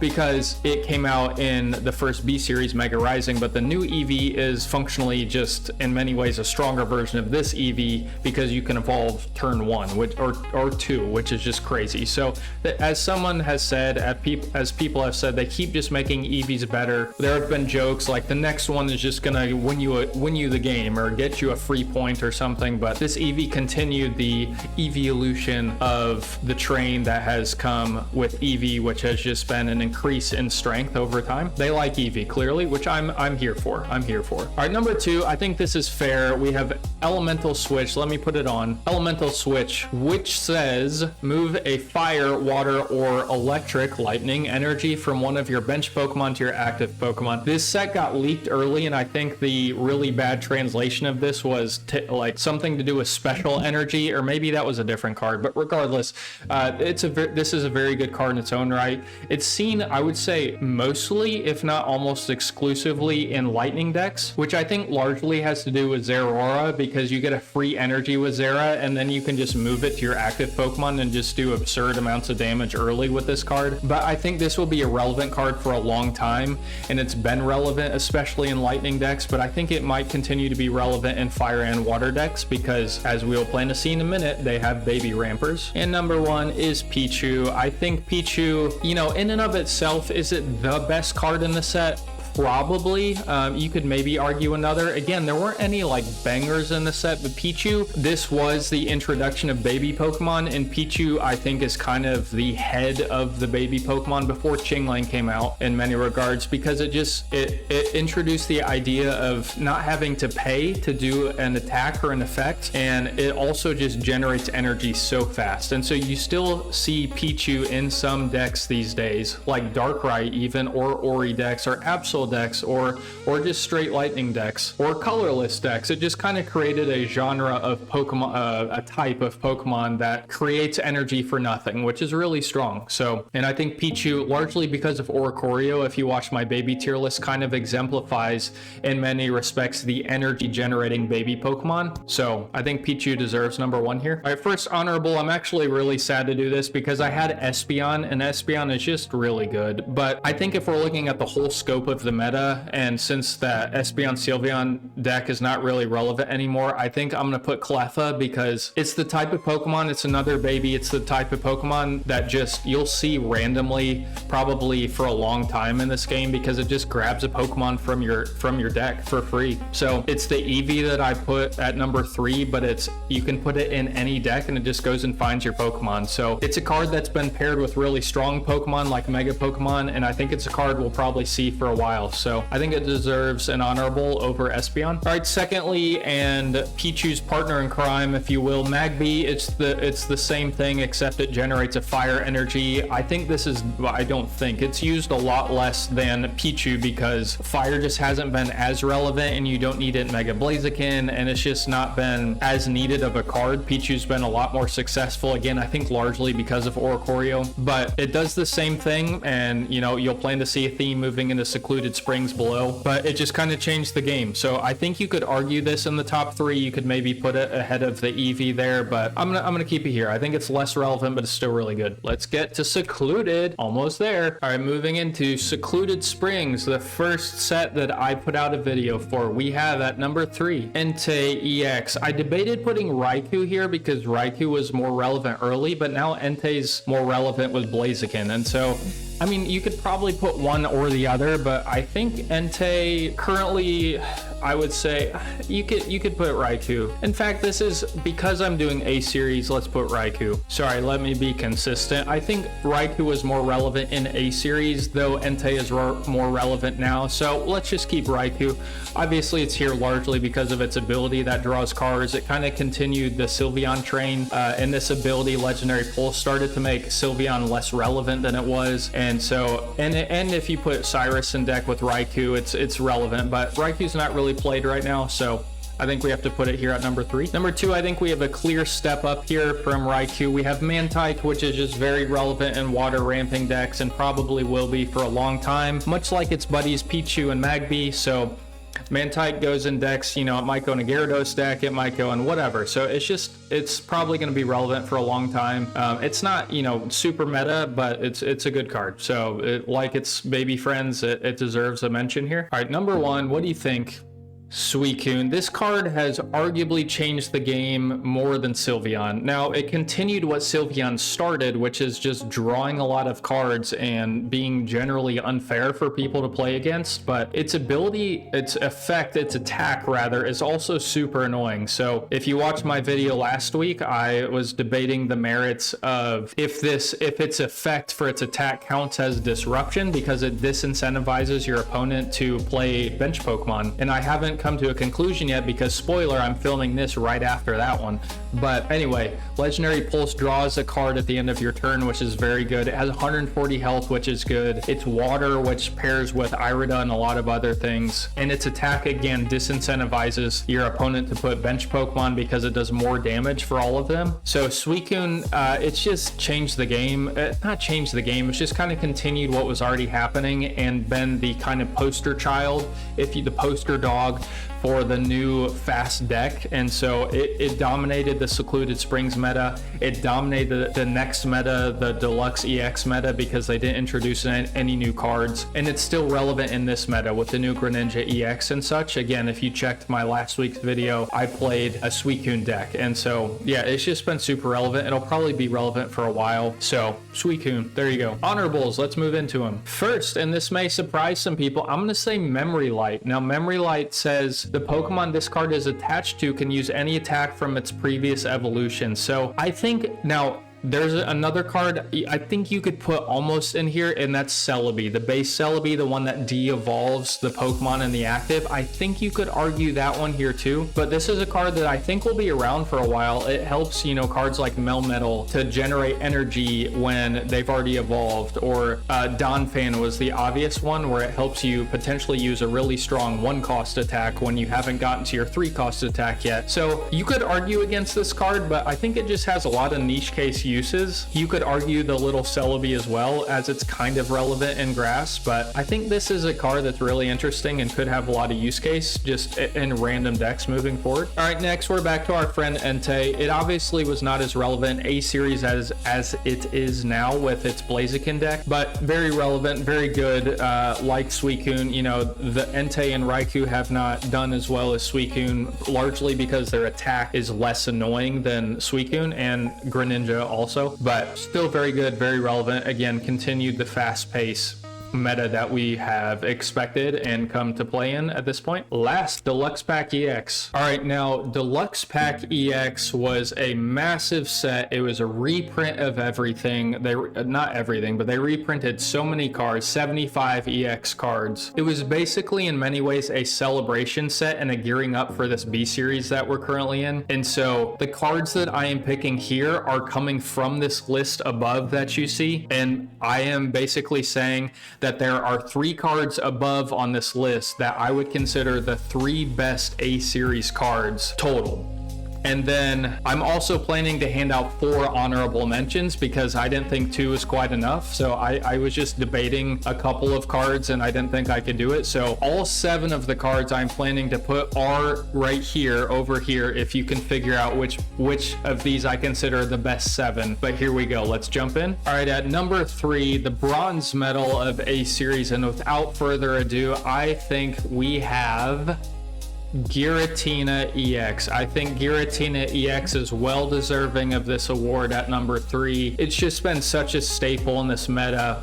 because it came out in the first B series Mega Rising, but the new Eevee is functionally just in many ways a stronger version of this Eevee because you can evolve turn 1 or 2, which is just crazy. So as someone has said, as people have said, they keep just making Eevees better. There have been jokes like the next one is just gonna win you the game or get you a free point or something, but this Eevee continued the evolution of the train that has come with Eevee, which has just been an increase in strength over time. They like Eevee clearly, which I'm here for. All right, number 2, I think this is fair. We have Elemental Switch. Let me put it on. Elemental Switch, which says move a fire, water, or electric generic lightning energy from one of your bench Pokemon to your active Pokemon. This set got leaked early, and I think the really bad translation of this was like something to do with special energy, or maybe that was a different card. But regardless, this is a very good card in its own right. It's seen, I would say, mostly, if not almost exclusively, in lightning decks, which I think largely has to do with Zeraora, because you get a free energy with Zera, and then you can just move it to your active Pokemon and just do absurd amounts of damage early with this card. But I think this will be a relevant card for a long time, and it's been relevant, especially in lightning decks, but I think it might continue to be relevant in fire and water decks, because as we'll plan to see in a minute, they have baby rampers. And number one is Pichu. I think Pichu, you know, in and of itself, is it the best card in the set? Probably. You could maybe argue another. Again, there weren't any like bangers in the set, but Pichu, this was the introduction of baby Pokemon, and Pichu, I think, is kind of the head of the baby Pokemon before Chinglang came out in many regards, because it introduced the idea of not having to pay to do an attack or an effect, and it also just generates energy so fast. And so you still see Pichu in some decks these days, like Darkrai even, or Ori decks, or Absol decks, or just straight lightning decks, or colorless decks. It just kind of created a genre of Pokemon, a type of Pokemon that creates energy for nothing, which is really strong. So, and I think Pichu, largely because of Oricorio, if you watch my baby tier list, kind of exemplifies in many respects the energy generating baby Pokemon. So I think Pichu deserves number one here. All right, first honorable. I'm actually really sad to do this because I had Espeon, and Espeon is just really good. But I think if we're looking at the whole scope of the meta, and since that Espeon Sylveon deck is not really relevant anymore, I think I'm gonna put Cleffa, because it's the type of Pokemon, it's another baby, it's the type of Pokemon that just you'll see randomly probably for a long time in this game, because it just grabs a Pokemon from your deck for free. So it's the Eevee that I put at number 3, but you can put it in any deck and it just goes and finds your Pokemon. So it's a card that's been paired with really strong Pokemon like Mega Pokemon, and I think it's a card we'll probably see for a while. So I think it deserves an honorable over Espeon. All right, secondly, and Pichu's partner in crime, if you will, Magby. It's the same thing, except it generates a fire energy. I think it's used a lot less than Pichu, because fire just hasn't been as relevant, and you don't need it in Mega Blaziken, and it's just not been as needed of a card. Pichu's been a lot more successful, again, I think largely because of Oricorio, but it does the same thing, and you know, you'll plan to see a theme moving into Secluded Springs below, but it just kind of changed the game. So I think you could argue this in the top 3. You could maybe put it ahead of the Eevee there, but I'm gonna keep it here. I think it's less relevant, but it's still really good. Let's get to Secluded. Almost there. All right, moving into Secluded Springs, the first set that I put out a video for. We have at number 3 Entei EX. I debated putting Raikou here because Raikou was more relevant early, but now Entei's more relevant with Blaziken, and so I mean, you could probably put one or the other, but I think Entei currently, I would say you could put Raikou. In fact, this is because I'm doing A series, let's put Raikou. Sorry, let me be consistent. I think Raikou was more relevant in A series, though Entei is more relevant now. So let's just keep Raikou. Obviously, it's here largely because of its ability that draws cards. It kind of continued the Sylveon train, and this ability, Legendary Pulse, started to make Sylveon less relevant than it was. And so, and if you put Cyrus in deck with Raikou, it's relevant, but Raikou's not really played right now, so I think we have to put it here at number 3. Number 2, I think we have a clear step up here from Raikou. We have Mantike, which is just very relevant in water ramping decks and probably will be for a long time, much like its buddies Pichu and Magby. So Mantike goes in decks, you know, it might go in a Gyarados deck, it might go in whatever. So it's probably going to be relevant for a long time. It's not, you know, super meta, but it's a good card. So like its baby friends, it deserves a mention here. All right, number 1, what do you think? Suicune. This card has arguably changed the game more than Sylveon. Now, it continued what Sylveon started, which is just drawing a lot of cards and being generally unfair for people to play against, but its ability, its effect, its attack rather, is also super annoying. So if you watched my video last week, I was debating the merits of if its effect for its attack counts as disruption, because it disincentivizes your opponent to play bench Pokemon, and I haven't come to a conclusion yet because, spoiler, I'm filming this right after that one. But anyway, Legendary Pulse draws a card at the end of your turn, which is very good. It has 140 health, which is good. It's water, which pairs with Irida and a lot of other things. And its attack, again, disincentivizes your opponent to put bench Pokemon because it does more damage for all of them. So Suicune, it's just changed the game. Not changed the game, it's just kind of continued what was already happening and been the kind of poster child, the poster dog for the new fast deck. And so it dominated the Secluded Springs meta. It dominated the next meta, the Deluxe EX meta, because they didn't introduce any new cards. And it's still relevant in this meta with the new Greninja EX and such. Again, if you checked my last week's video, I played a Suicune deck. And so, yeah, it's just been super relevant. It'll probably be relevant for a while. So, Suicune, there you go. Honorables, let's move into them. First, and this may surprise some people, I'm going to say Memory Light. Now, Memory Light says the Pokemon this card is attached to can use any attack from its previous evolution. So I think now there's another card I think you could put almost in here, and that's Celebi, the base Celebi, the one that de-evolves the Pokemon in the active. I think you could argue that one here too, but this is a card that I think will be around for a while. It helps, you know, cards like Melmetal to generate energy when they've already evolved, or Donphan was the obvious one where it helps you potentially use a really strong 1-cost attack when you haven't gotten to your 3-cost attack yet. So you could argue against this card, but I think it just has a lot of niche case uses. You could argue the little Celebi as well, as it's kind of relevant in grass, but I think this is a card that's really interesting and could have a lot of use case just in random decks moving forward. All right, next we're back to our friend Entei. It obviously was not as relevant A series as it is now with its Blaziken deck, but very relevant, very good. Like Suicune, you know, the Entei and Raikou have not done as well as Suicune, largely because their attack is less annoying than Suicune and Greninja also, but still very good, very relevant. Again, continued the fast pace meta that we have expected and come to play in at this point. Last, Deluxe Pack EX. All right, now Deluxe Pack EX was a massive set. It was a reprint of everything. They not everything, but they reprinted so many cards, 75 EX cards. It was basically in many ways a celebration set and a gearing up for this B series that we're currently in. And so the cards that I am picking here are coming from this list above that you see, and I am basically saying that there are 3 cards above on this list that I would consider the 3 best A series cards total. And then I'm also planning to hand out 4 honorable mentions because I didn't think 2 was quite enough. So I was just debating a couple of cards and I didn't think I could do it. So all 7 of the cards I'm planning to put are right here, over here, if you can figure out which of these I consider the best 7. But here we go. Let's jump in. All right, at number 3, the bronze medal of A series. And without further ado, I think we have Giratina EX. I think Giratina EX is well deserving of this award at number 3. It's just been such a staple in this meta.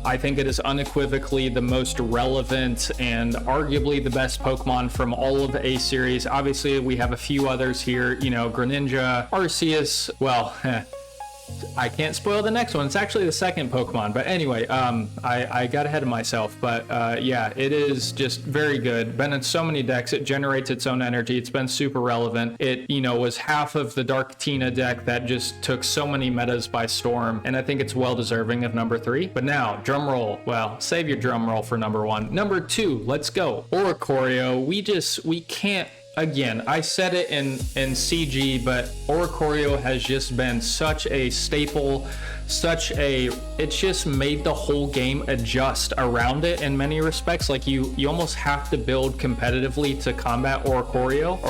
I think it is unequivocally the most relevant and arguably the best Pokemon from all of the A series. Obviously, we have a few others here, you know, Greninja, Arceus, well, I can't spoil the next one. It's actually the second Pokemon, but anyway, I got ahead of myself. But yeah, it is just very good. Been in so many decks. It generates its own energy. It's been super relevant. It, you know, was half of the Dark Tina deck that just took so many metas by storm, and I think it's well deserving of number 3. But now, drum roll. Well, save your drum roll for number 1. Number 2, let's go. Oricorio. We can't. Again, I said it in CG, but Oricorio has just been such a staple, it's just made the whole game adjust around it in many respects. Like you almost have to build competitively to combat Oricorio,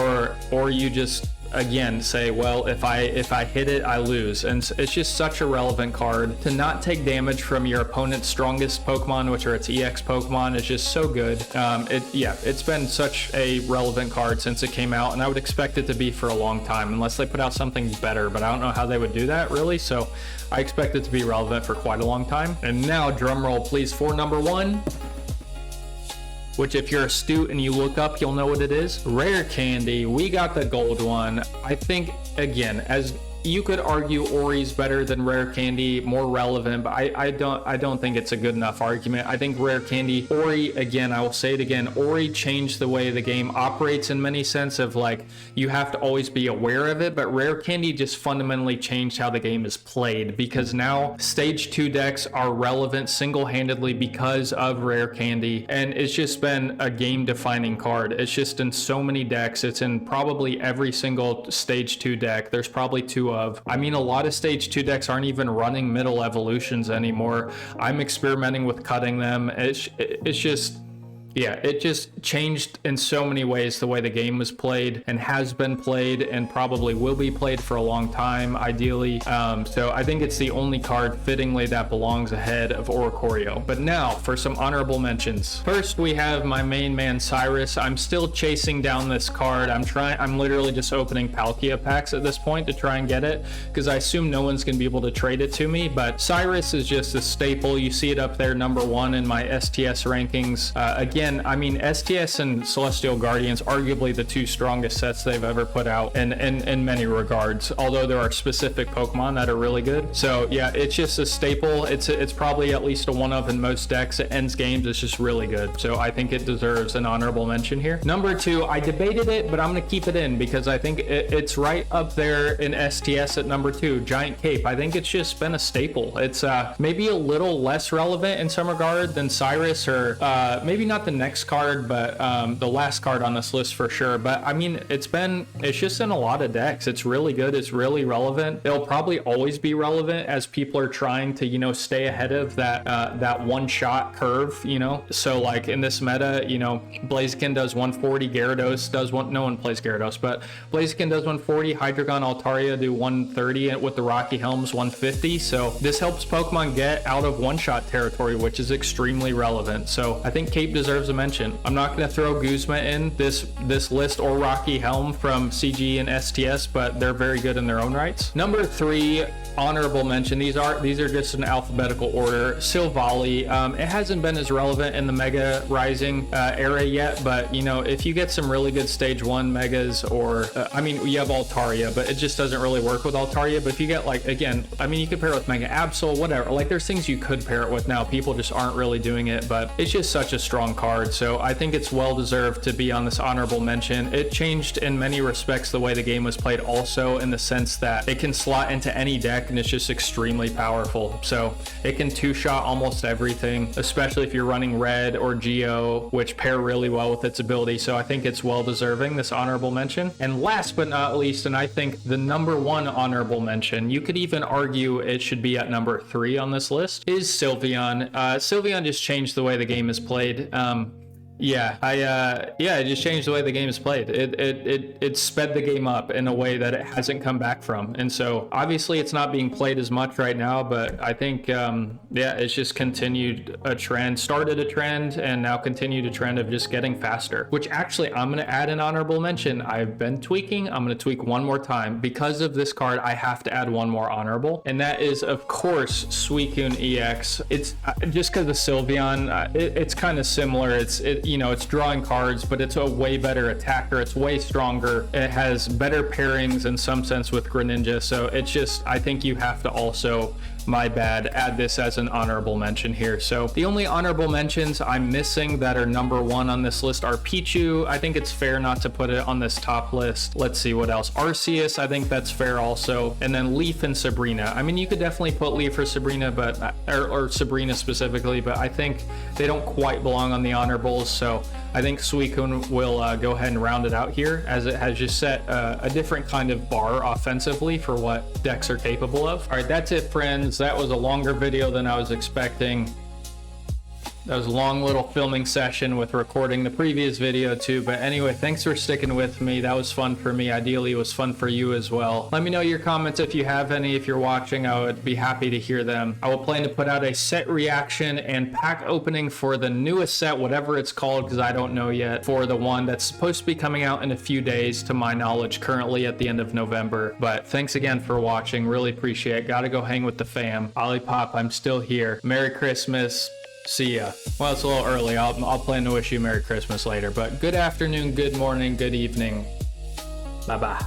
or you just, again, say, well, if I hit it, I lose. And it's just such a relevant card. To not take damage from your opponent's strongest Pokemon, which are its EX Pokemon, is just so good. It's been such a relevant card since it came out, and I would expect it to be for a long time, unless they put out something better, but I don't know how they would do that, really. So I expect it to be relevant for quite a long time. And now, drum roll, please, for number 1. Which, if you're astute and you look up, you'll know what it is. Rare Candy. We got the gold one. I think, again, as you could argue Ori's better than Rare Candy, more relevant, but I don't think it's a good enough argument. I think Rare Candy, Ori, again, I will say it again, Ori changed the way the game operates in many sense of like, you have to always be aware of it, but Rare Candy just fundamentally changed how the game is played, because now stage 2 decks are relevant single-handedly because of Rare Candy, and it's just been a game-defining card. It's just in so many decks. It's in probably every single stage 2 deck. There's probably 2 of. I mean, a lot of stage 2 decks aren't even running middle evolutions anymore. I'm experimenting with cutting them. It's just, yeah, it just changed in so many ways the way the game was played and has been played and probably will be played for a long time, ideally. So I think it's the only card fittingly that belongs ahead of Oricorio. But now for some honorable mentions. First, we have my main man, Cyrus. I'm still chasing down this card. I'm literally just opening Palkia packs at this point to try and get it, because I assume no one's going to be able to trade it to me. But Cyrus is just a staple. You see it up there, number 1 in my STS rankings. Again, I mean, STS and Celestial Guardians, arguably the 2 strongest sets they've ever put out in many regards, although there are specific Pokemon that are really good. So yeah, it's just a staple. It's probably at least a one of in most decks. It ends games. It's just really good. So I think it deserves an honorable mention here. Number 2, I debated it, but I'm going to keep it in because I think it's right up there in STS at number 2, Giant Cape. I think it's just been a staple. It's maybe a little less relevant in some regard than Cyrus, or maybe not the next card, but the last card on this list for sure. But I mean, it's just in a lot of decks. It's really good. It's really relevant. It'll probably always be relevant as people are trying to, you know, stay ahead of that one-shot curve, you know. So like in this meta, you know, Blaziken does 140, Gyarados does no one plays Gyarados, but Blaziken does 140, Hydreigon, Altaria do 130, with the Rocky Helms 150. So this helps Pokemon get out of one-shot territory, which is extremely relevant. So I think Cape deserves a mention. I'm not going to throw Guzma in this list or Rocky Helm from CG and STS, but they're very good in their own rights. Number 3, honorable mention. These are just in alphabetical order. Silvally. It hasn't been as relevant in the Mega Rising era yet, but you know, if you get some really good stage 1 Megas, or I mean, you have Altaria, but it just doesn't really work with Altaria. But if you get, like, again, I mean, you could pair it with Mega Absol, whatever. Like, there's things you could pair it with now. People just aren't really doing it, but it's just such a strong card. So I think it's well deserved to be on this honorable mention. It changed in many respects the way the game was played, also in the sense that it can slot into any deck and it's just extremely powerful. So it can 2-shot almost everything, especially if you're running Red or Geo, which pair really well with its ability. So I think it's well deserving this honorable mention. And last but not least, and I think the number 1 honorable mention, you could even argue it should be at number 3 on this list, is Sylveon. Sylveon just changed the way the game is played. It just changed the way the game is played. It sped the game up in a way that it hasn't come back from. And so obviously it's not being played as much right now, but I think, it's just continued a trend, started a trend, and now continued a trend of just getting faster, which actually I'm going to add an honorable mention. I've been tweaking. I'm going to tweak one more time. Because of this card, I have to add one more honorable, and that is, of course, Suicune EX. It's just because of Sylveon, it's kind of similar. It's drawing cards, but it's a way better attacker. It's way stronger. It has better pairings in some sense with Greninja. So it's just, I think you have to also, my bad, add this as an honorable mention here. So the only honorable mentions I'm missing that are number 1 on this list are Pichu. I think it's fair not to put it on this top list. Let's see what else. Arceus, I think that's fair also. And then Leaf and Sabrina. I mean, you could definitely put Leaf or Sabrina, but or Sabrina specifically, but I think they don't quite belong on the honorables. So I think Suicune will go ahead and round it out here, as it has just set a different kind of bar offensively for what decks are capable of. All right, that's it, friends. That was a longer video than I was expecting. That was a long little filming session with recording the previous video too. But anyway, thanks for sticking with me. That was fun for me. Ideally, it was fun for you as well. Let me know your comments if you have any. If you're watching, I would be happy to hear them. I will plan to put out a set reaction and pack opening for the newest set, whatever it's called, because I don't know yet, for the one that's supposed to be coming out in a few days, to my knowledge, currently at the end of November. But thanks again for watching. Really appreciate it. Gotta go hang with the fam. Olipop, I'm still here. Merry Christmas. See ya. Well, it's a little early. I'll plan to wish you Merry Christmas later, but good afternoon, good morning, good evening. Bye-bye.